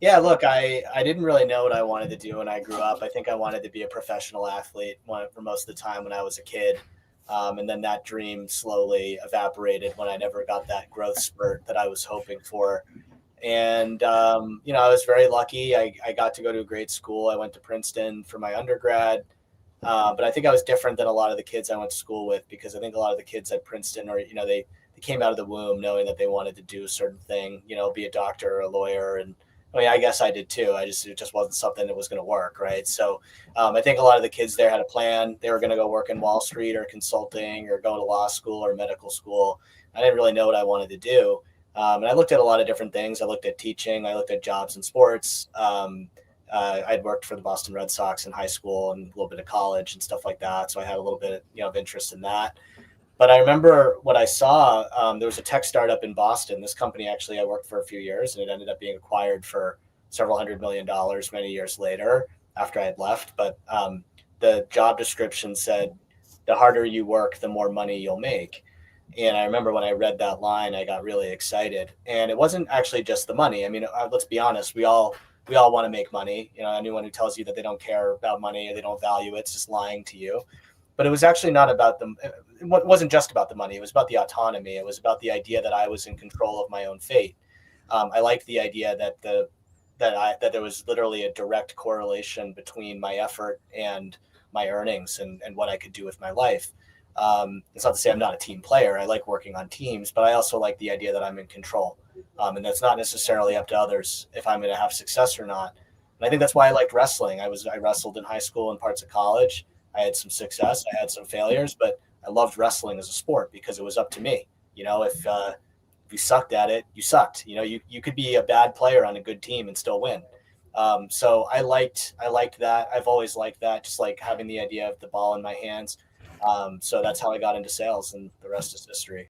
Yeah, look, I didn't really know what I wanted to do when I grew up. I think I wanted to be a professional athlete for most of the time when I was a kid. And then that dream slowly evaporated when I never got that growth spurt that I was hoping for. And, I was very lucky. I got to go to a great school. I went to Princeton for my undergrad. But I think I was different than a lot of the kids I went to school with because I think a lot of the kids at Princeton they came out of the womb knowing that they wanted to do a certain thing, be a doctor or a lawyer. And I mean, I guess I did too. It just wasn't something that was going to work. Right. So I think a lot of the kids there had a plan. They were going to go work in Wall Street or consulting or go to law school or medical school. I didn't really know what I wanted to do. And I looked at a lot of different things. I looked at teaching, I looked at jobs in sports. I'd worked for the Boston Red Sox in high school and a little bit of college and stuff like that. So I had a little bit, of interest in that. But I remember what I saw. There was a tech startup in Boston. This company actually I worked for a few years, and it ended up being acquired for several $100 million many years later after I had left. But the job description said, "The harder you work, the more money you'll make." And I remember when I read that line, I got really excited. And it wasn't actually just the money. I mean, let's be honest. We all want to make money. Anyone who tells you that they don't care about money or they don't value it's just lying to you. But it was actually not about them. It wasn't just about the money. It was about the autonomy. It was about the idea that I was in control of my own fate. I liked the idea that there was literally a direct correlation between my effort and my earnings and what I could do with my life. It's not to say I'm not a team player. I like working on teams, but I also like the idea that I'm in control. And that's not necessarily up to others if I'm going to have success or not. And I think that's why I liked wrestling. I wrestled in high school and parts of college. I had some success. I had some failures, but I loved wrestling as a sport because it was up to me. If you sucked at it, you sucked. You could be a bad player on a good team and still win. So I liked that. I've always liked that, just like having the idea of the ball in my hands. So that's how I got into sales, and the rest is history.